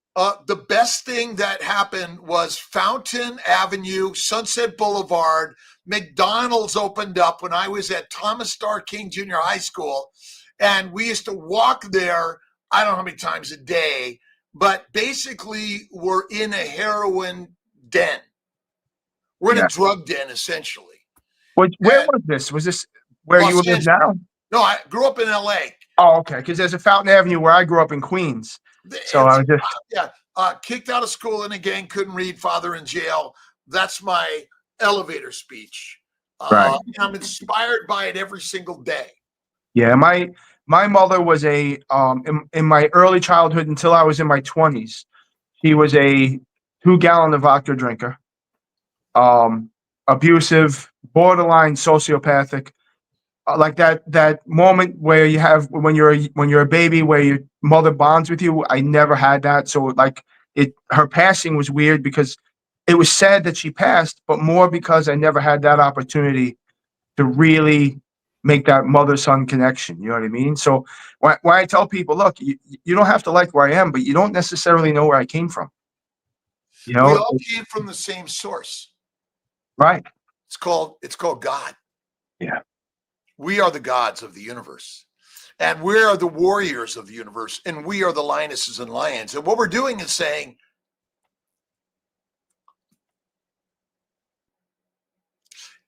The best thing that happened was Fountain Avenue, Sunset Boulevard. McDonald's opened up when I was at Thomas Starr King Junior High School, and we used to walk there, I don't know how many times a day, but basically we're in a heroin den. We're in a drug den, essentially. Where was this? Was this where you live now? No, I grew up in L.A. Oh, okay, because there's a Fountain Avenue where I grew up in Queens. So I was just kicked out of school in a gang, couldn't read, father in jail. That's my elevator speech. Right. I'm inspired by it every single day. Yeah, my mother was in my early childhood until I was in my 20s. She was a 2-gallon of vodka drinker, abusive, borderline sociopathic. Like that moment where you have when you're a baby where your mother bonds with you. I never had that. So her passing was weird because it was sad that she passed, but more because I never had that opportunity to really make that mother-son connection. You know what I mean? So when I tell people, look, you don't have to like where I am, but you don't necessarily know where I came from. We all came from the same source. Right. It's called God. Yeah. We are the gods of the universe. And we are the warriors of the universe, and we are the lionesses and lions. And what we're doing is saying,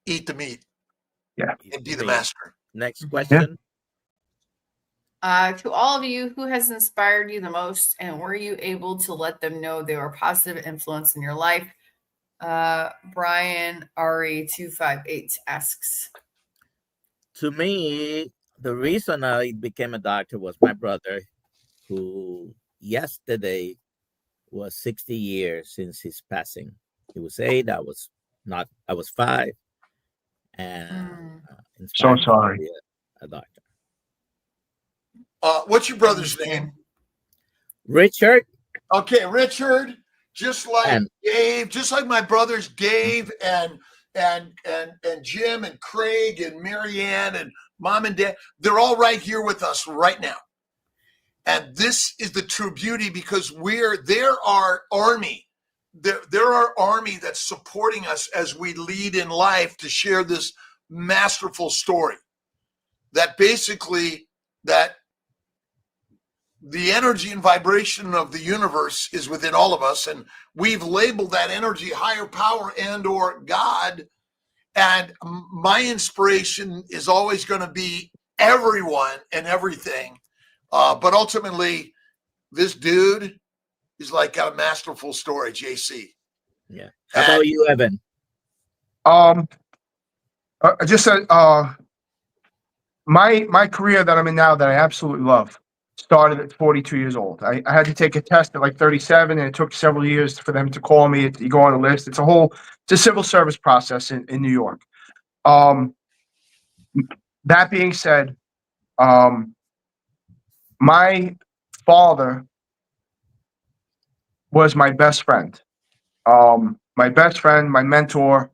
eat the meat. Yeah. And be the master. Next question. To all of you, who has inspired you the most, and were you able to let them know they were a positive influence in your life? Brian Ari258 asks. To me, the reason I became a doctor was my brother, who yesterday was 60 years since his passing. He was 8. I was not. I was 5, and So inspired me to sorry. be a doctor. What's your brother's name? Richard. Okay, Richard. Just like Dave, just like my brothers Dave and Jim and Craig and Marianne and Mom and Dad, they're all right here with us right now. And this is the true beauty, because they're our army. They're our army that's supporting us as we lead in life to share this masterful story. That basically, that the energy and vibration of the universe is within all of us, and we've labeled that energy higher power and or God. And my inspiration is always going to be everyone and everything. But ultimately, this dude is like got a masterful story, JC. Yeah. How about you, Eben? Just my career that I'm in now, that I absolutely love, started at 42 years old. I had to take a test at like 37, and it took several years for them to call me. You go on a list. It's a civil service process in New York. That being said, my father was my best friend. My best friend, my mentor,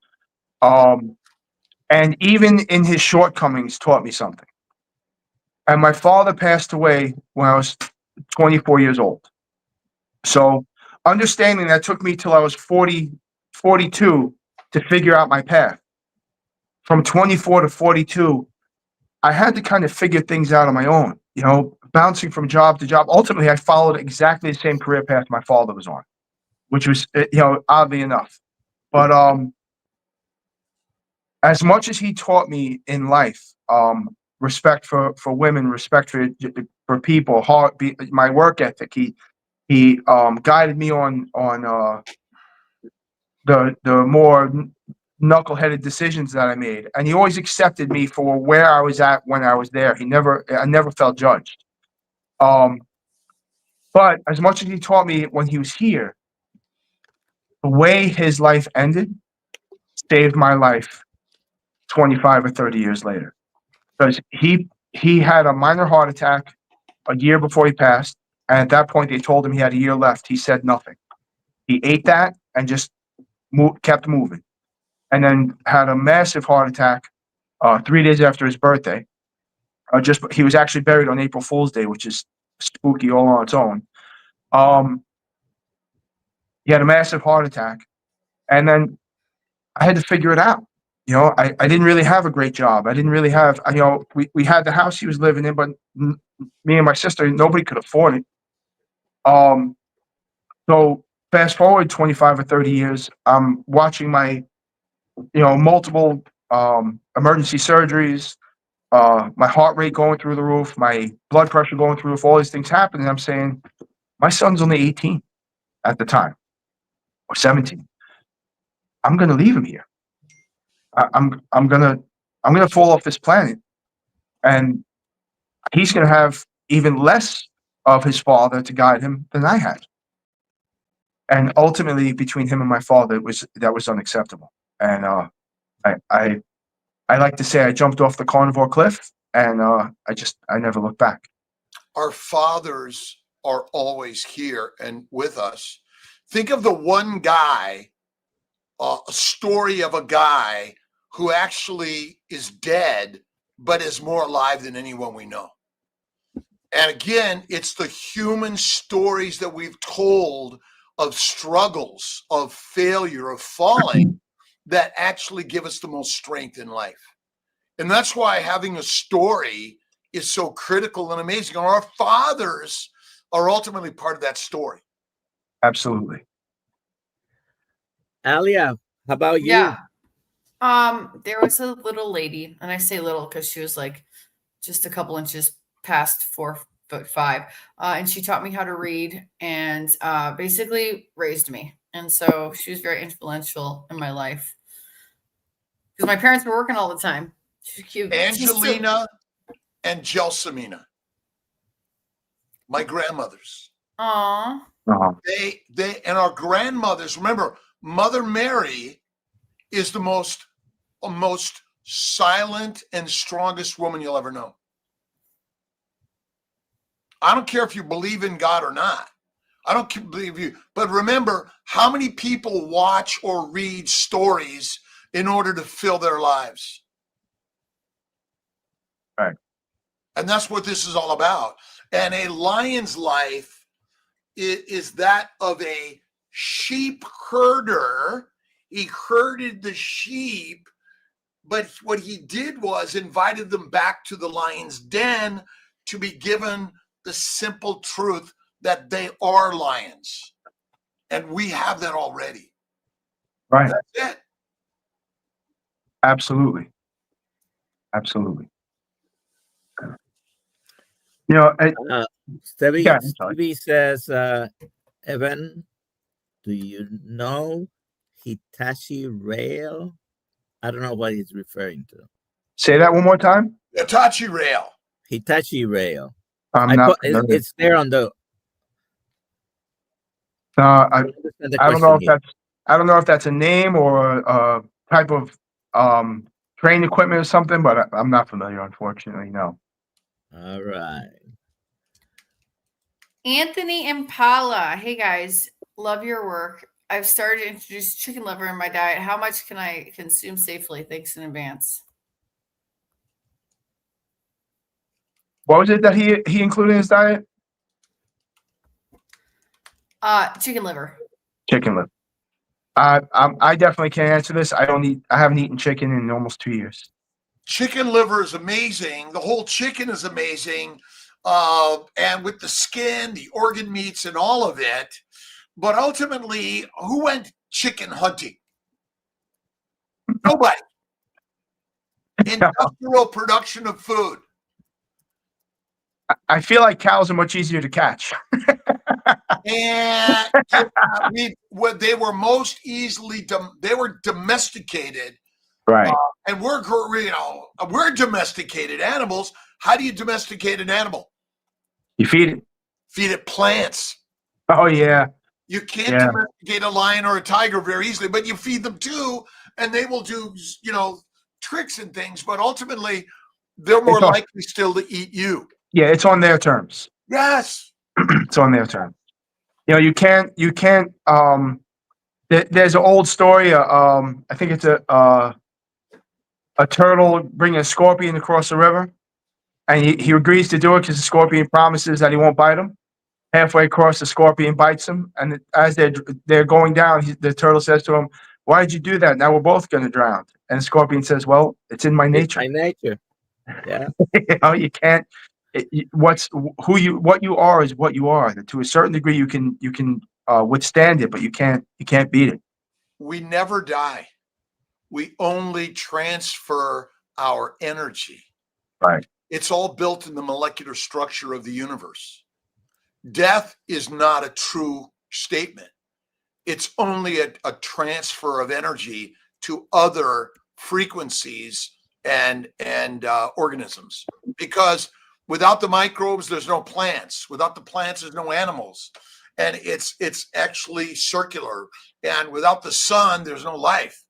and even in his shortcomings taught me something. And my father passed away when I was 24 years old. So understanding that took me till I was 42 to figure out my path. From 24 to 42, I had to kind of figure things out on my own, bouncing from job to job. Ultimately, I followed exactly the same career path my father was on, which was, oddly enough. But as much as he taught me in life, respect for women, respect for people, my work ethic, he guided me on the more knuckleheaded decisions that I made, and he always accepted me for where I was at when I was there. I never felt judged. But as much as he taught me when he was here, the way his life ended saved my life 25 or 30 years later, because he had a minor heart attack a year before he passed, and at that point they told him he had a year left. He said nothing. He ate that and just kept moving, and then had a massive heart attack 3 days after his birthday. He was actually buried on April Fool's Day, which is spooky all on its own. He had a massive heart attack, and then I had to figure it out. I didn't really have a great job. I didn't really have, we had the house he was living in, but me and my sister, nobody could afford it. So fast forward 25 or 30 years, I'm watching my, multiple emergency surgeries, my heart rate going through the roof, my blood pressure going through the roof, all these things happen. And I'm saying, my son's only 18 at the time, or 17. I'm going to leave him here. I'm gonna fall off this planet, and he's gonna have even less of his father to guide him than I had. And ultimately, between him and my father, that was unacceptable. And I like to say I jumped off the carnivore cliff, and I never looked back. Our fathers are always here and with us. Think of the one guy, a story of a guy who actually is dead, but is more alive than anyone we know. And again, it's the human stories that we've told of struggles, of failure, of falling, that actually give us the most strength in life. And that's why having a story is so critical and amazing. Our fathers are ultimately part of that story. Absolutely. Alia, how about you? Yeah. There was a little lady, and I say little because she was like just a couple inches past 4'5", and she taught me how to read and basically raised me. And so she was very influential in my life because my parents were working all the time. She's cute. Angelina and Gelsomina, my grandmothers. Aw. They and our grandmothers. Remember, Mother Mary is the most silent and strongest woman you'll ever know. I don't care if you believe in God or not. I don't believe you. But remember, how many people watch or read stories in order to fill their lives? Right. And that's what this is all about. And a lion's life is that of a sheep herder. He herded the sheep, but what he did was invited them back to the lion's den to be given the simple truth that they are lions. And we have that already. Right. That's it. Absolutely. Absolutely. You know, Stevie, yeah, I'm sorry. Stevie says, Evan, do you know Hitachi Rail? I don't know what he's referring to. Say that one more time. Hitachi Rail. Hitachi Rail. I'm not familiar. It's there on the. I understand the don't know question if here. I don't know if that's a name or a type of train equipment or something, but I'm not familiar, unfortunately. No. All right. Anthony Impala. Hey guys, love your work. I've started to introduce chicken liver in my diet. How much can I consume safely? Thanks in advance. What was it that he included in his diet? Chicken liver. Chicken liver. I definitely can't answer this. I haven't eaten chicken in almost 2 years. Chicken liver is amazing. The whole chicken is amazing. And with the skin, the organ meats, and all of it. But ultimately, who went chicken hunting? Nobody. Industrial production of food. I feel like cows are much easier to catch. And they were most easily they were domesticated, Right. and we're domesticated animals. How do you domesticate an animal? You feed it. Feed it plants. Oh yeah. You can't domesticate a lion or a tiger very easily, but you feed them too, and they will do tricks and things. But ultimately, they're more likely still to eat you. Yeah, it's on their terms. Yes. It's on their terms. You know, you can't there's an old story, I think it's a turtle bringing a scorpion across the river, and he agrees to do it because the scorpion promises that he won't bite him. Halfway across, the scorpion bites him, and as they're going down, the turtle says to him, "Why did you do that? Now we're both going to drown." And the scorpion says, "Well, it's in my nature." It's my nature. Yeah. You know, you can't. What you are is what you are. To a certain degree, you can withstand it, but you can't beat it. We never die. We only transfer our energy. Right. It's all built in the molecular structure of the universe. Death is not a true statement. It's only a transfer of energy to other frequencies and organisms. Because without the microbes, there's no plants. Without the plants, there's no animals. And it's actually circular. And without the sun, there's no life.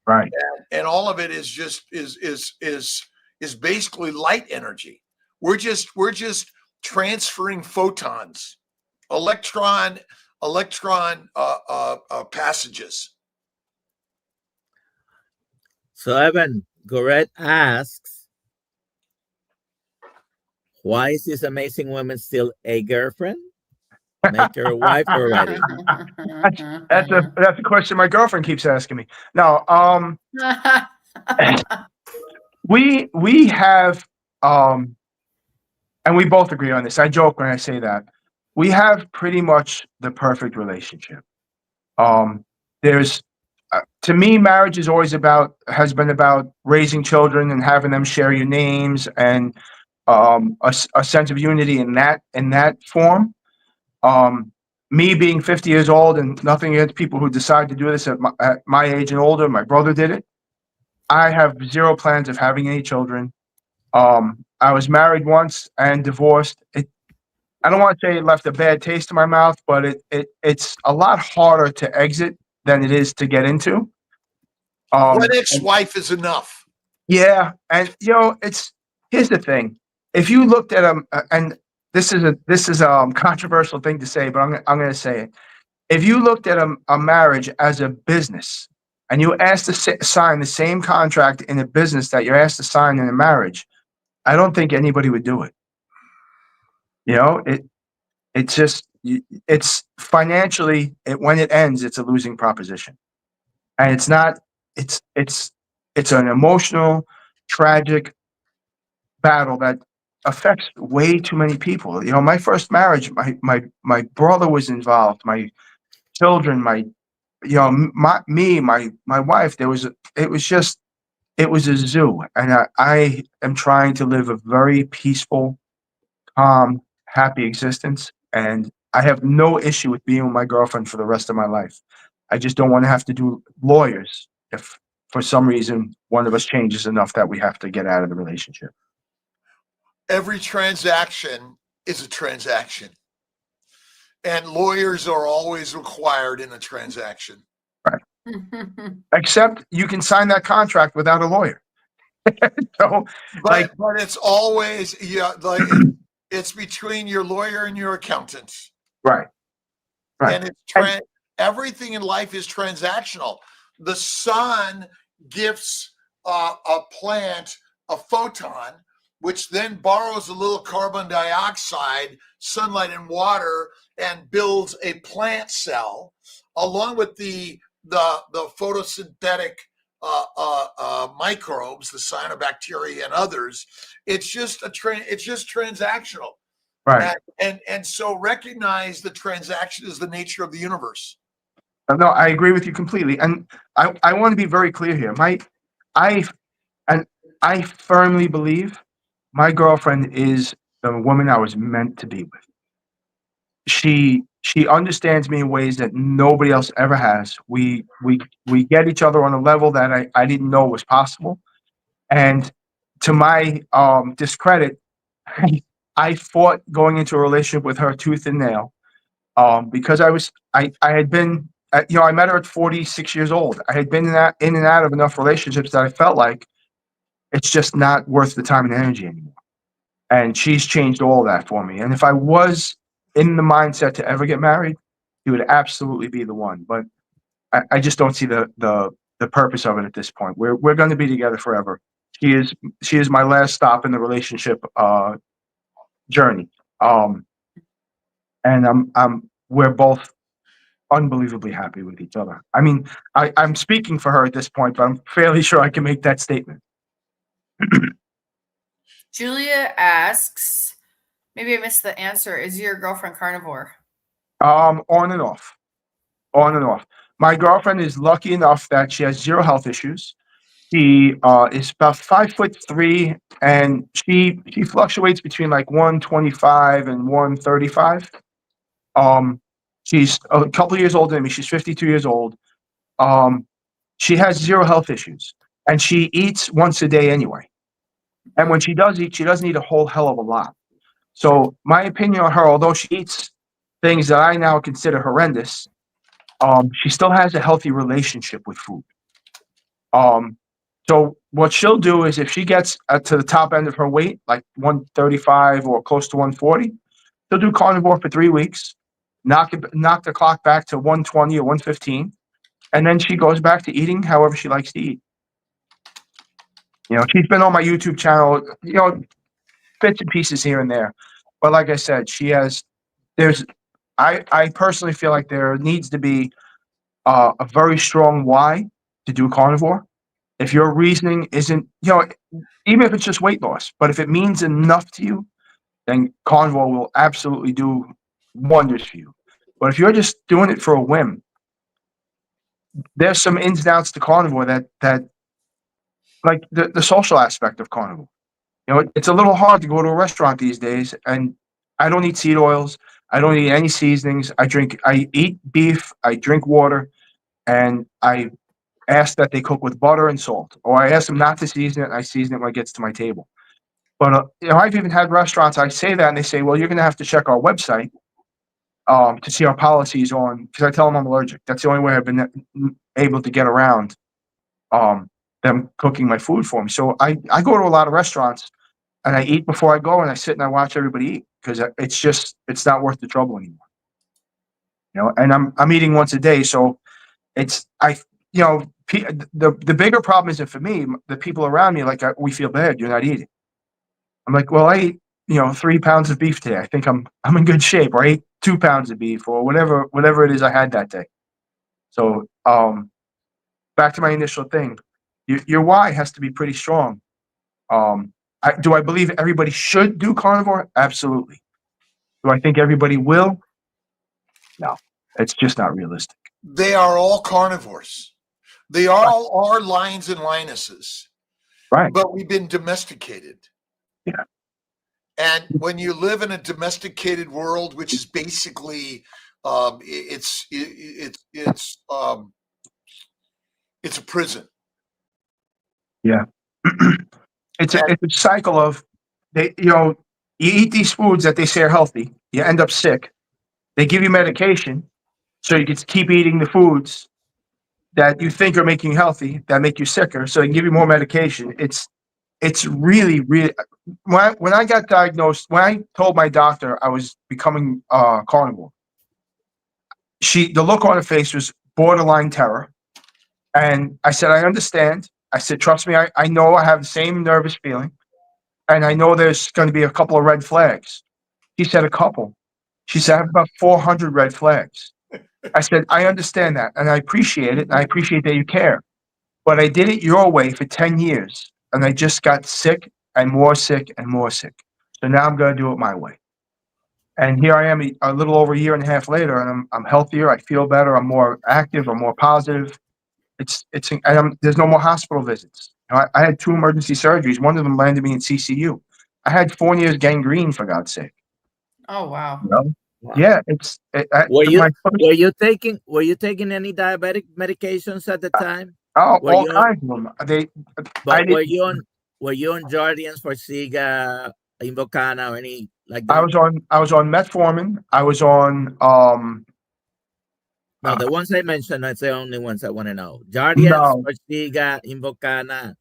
Right. And all of it is just is basically light energy. We're just transferring photons, electron passages. So Evan, Goret asks, why is this amazing woman still a girlfriend? Make her a wife already. That's a question my girlfriend keeps asking me. No, we have and we both agree on this. I joke when I say that we have pretty much the perfect relationship. There's to me, marriage is always has been about raising children and having them share your names and a sense of unity in that form. Me being 50 years old and nothing against people who decide to do this at my age and older, my brother did it. I have zero plans of having any children. I was married once and divorced. I don't want to say it left a bad taste in my mouth, but it's a lot harder to exit than it is to get into. One ex-wife is enough. Yeah, and here's the thing: if you looked at and this is a controversial thing to say, but I'm going to say it. If you looked at a marriage as a business, and you asked to sign the same contract in a business that you're asked to sign in a marriage, I don't think anybody would do it. It's just it's financially when it ends, it's a losing proposition, and it's not. It's an emotional, tragic battle that affects way too many people. My first marriage, my brother was involved, my children, my wife. It was a zoo, and I am trying to live a very peaceful, calm, happy existence, and I have no issue with being with my girlfriend for the rest of my life. I just don't want to have to do lawyers if for some reason one of us changes enough that we have to get out of the relationship. Every transaction is a transaction, and lawyers are always required in a transaction. Right. Except you can sign that contract without a lawyer. So, but it's always it's between your lawyer and your accountant. Right. And everything in life is transactional. The sun gifts a plant a photon, which then borrows a little carbon dioxide, sunlight, and water, and builds a plant cell, along with the photosynthetic microbes, the cyanobacteria and others. It's just transactional. Right. And so recognize the transaction is the nature of the universe. No, I agree with you completely. And I want to be very clear here. I firmly believe my girlfriend is the woman I was meant to be with. She understands me in ways that nobody else ever has. We get each other on a level that I didn't know was possible. And to my discredit, I fought going into a relationship with her tooth and nail, because I had been I met her at 46 years old. I had been in and out of enough relationships that I felt like it's just not worth the time and energy anymore. And she's changed all that for me. And if I was in the mindset to ever get married, she would absolutely be the one. But I just don't see the purpose of it at this point. We're going to be together forever. She is my last stop in the relationship journey. And we're both unbelievably happy with each other. I mean, I'm speaking for her at this point, but I'm fairly sure I can make that statement. Julia asks, maybe I missed the answer. Is your girlfriend carnivore? On and off. On and off. My girlfriend is lucky enough that she has zero health issues. She is about 5'3", and she fluctuates between like 125 and 135. She's a couple of years older than me. She's 52 years old. She has zero health issues, and she eats once a day anyway. And when she does eat, she doesn't eat a whole hell of a lot. So my opinion on her, although she eats things that I now consider horrendous, she still has a healthy relationship with food. So what she'll do is if she gets to the top end of her weight, like 135 or close to 140, she'll do carnivore for 3 weeks, knock the clock back to 120 or 115, and then she goes back to eating however she likes to eat. She's been on my YouTube channel, bits and pieces here and there. But like I said, I personally feel like there needs to be a very strong why to do carnivore. If your reasoning isn't, even if it's just weight loss, but if it means enough to you then carnivore will absolutely do wonders for you. But if you're just doing it for a whim, there's some ins and outs to carnivore that like the social aspect of carnivore. It's a little hard to go to a restaurant these days, and I don't eat seed oils. I don't eat any seasonings. I eat beef. I drink water, and I ask that they cook with butter and salt, or I ask them not to season it. And I season it when it gets to my table. But I've even had restaurants. I say that, and they say, "Well, you're going to have to check our website to see our policies on." Because I tell them I'm allergic. That's the only way I've been able to get around them cooking my food for me. So I go to a lot of restaurants, and I eat before I go, and I sit and I watch everybody eat, because it's not worth the trouble anymore. And I'm eating once a day, so the bigger problem isn't for me. The people around me, like, we feel bad. You're not eating. I'm like, well, I ate 3 pounds of beef today. I think I'm in good shape. Or I ate 2 pounds of beef, or whatever it is I had that day. So back to my initial thing, your why has to be pretty strong. Do I believe everybody should do carnivore? Absolutely. Do I think everybody will? No, it's just not realistic. They are all carnivores. They all are lions and lionesses. Right. But we've been domesticated. Yeah. And when you live in a domesticated world, which is basically it's a prison. Yeah. It's a cycle of you eat these foods that they say are healthy, you end up sick. They give you medication so you can keep eating the foods that you think are making you healthy that make you sicker, so they give you more medication. It's really, really, when I got diagnosed, when I told my doctor I was becoming carnivore, the look on her face was borderline terror. And I said, I understand. I said, trust me, I know I have the same nervous feeling. And I know there's going to be a couple of red flags. She said, a couple. She said, I have about 400 red flags. I said, I understand that, and I appreciate it, and I appreciate that you care. But I did it your way for 10 years, and I just got sick and more sick and more sick. So now I'm going to do it my way. And here I am a little over a year and a half later, and I'm healthier. I feel better. I'm more active. I'm more positive. There's no more hospital visits. I had 2 emergency surgeries. One of them landed me in CCU. I had 4 years gangrene, for God's sake. Oh, wow. Wow. Yeah, Were you taking any diabetic medications at the time? all kinds of them. Were you on Jardians, Forxiga, Invocana, or any like that? I was on metformin. I was on No, the ones I mentioned, that's the only ones I want to know. Jardians, Forxiga, Invocana.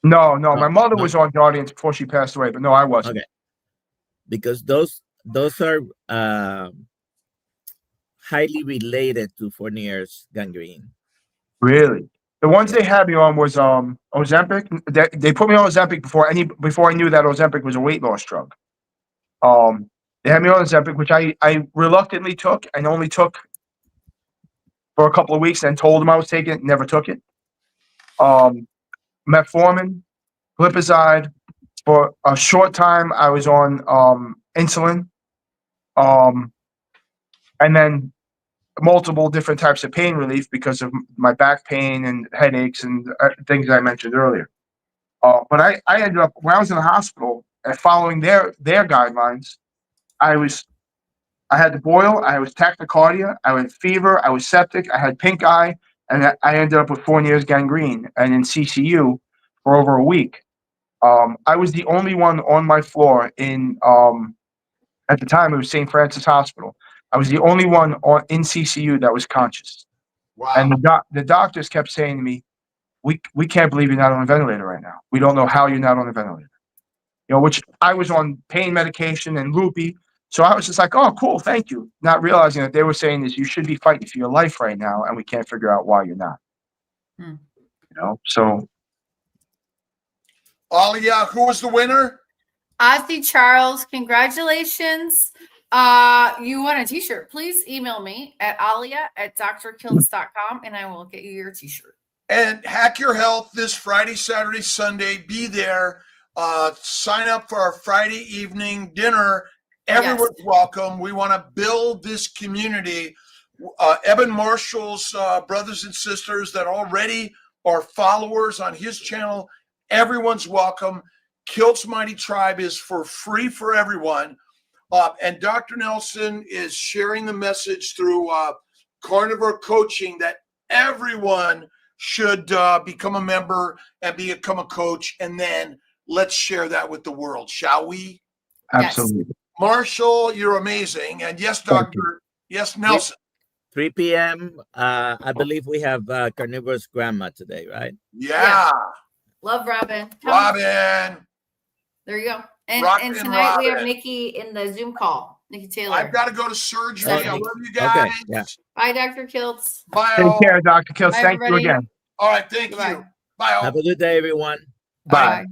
No. My mother was on Guardians before she passed away, but no, I wasn't. Okay. Because those are highly related to Fournier's gangrene. Really? The ones they had me on was Ozempic. They put me on Ozempic before I knew that Ozempic was a weight loss drug. They had me on Ozempic, which I reluctantly took and only took for a couple of weeks, and told them I was taking it, never took it. Metformin, glipizide. For a short time, I was on insulin, and then multiple different types of pain relief because of my back pain and headaches and things I mentioned earlier. But I ended up, when I was in the hospital, following their guidelines, I had the boil, I was tachycardia, I had fever, I was septic, I had pink eye, and I ended up with Fournier's gangrene and in CCU for over a week. I was the only one on my floor in, at the time it was St. Francis Hospital. I was the only one in CCU that was conscious. Wow. And the doctors kept saying to me, we can't believe you're not on a ventilator right now. We don't know how you're not on a ventilator. Which I was on pain medication and loopy. So I was just like, oh, cool, thank you. Not realizing that they were saying is you should be fighting for your life right now, and we can't figure out why you're not. So. Alia, who was the winner? Ozzy Charles, congratulations. You want a t-shirt? Please email me at alia@drkiltz.com and I will get you your t-shirt. And Hack Your Health this Friday, Saturday, Sunday. Be there. sign up for our Friday evening dinner. Everyone's welcome. We want to build this community. Eben Marshall's brothers and sisters that already are followers on his channel, everyone's welcome. Kiltz Mighty Tribe is for free for everyone. And Dr. Nelson is sharing the message through Carnivore Coaching that everyone should become a member and become a coach. And then let's share that with the world, shall we? Absolutely. Yes. Marshall, you're amazing. And yes, Doctor. Yes, Nelson. 3 p.m. I believe we have Carnivore's grandma today, right? Yeah. Love Robin. Robin. There you go. And tonight we have Nikki in the Zoom call. Nikki Taylor. I've got to go to surgery. Okay. I love you guys. Okay, yeah. Bye, Dr. Kiltz. Bye. Take all. care, Dr. Kiltz. Bye, Thank you everybody. again. All right. Thank Goodbye. you. Bye. All. Have a good day, everyone. Bye. Bye.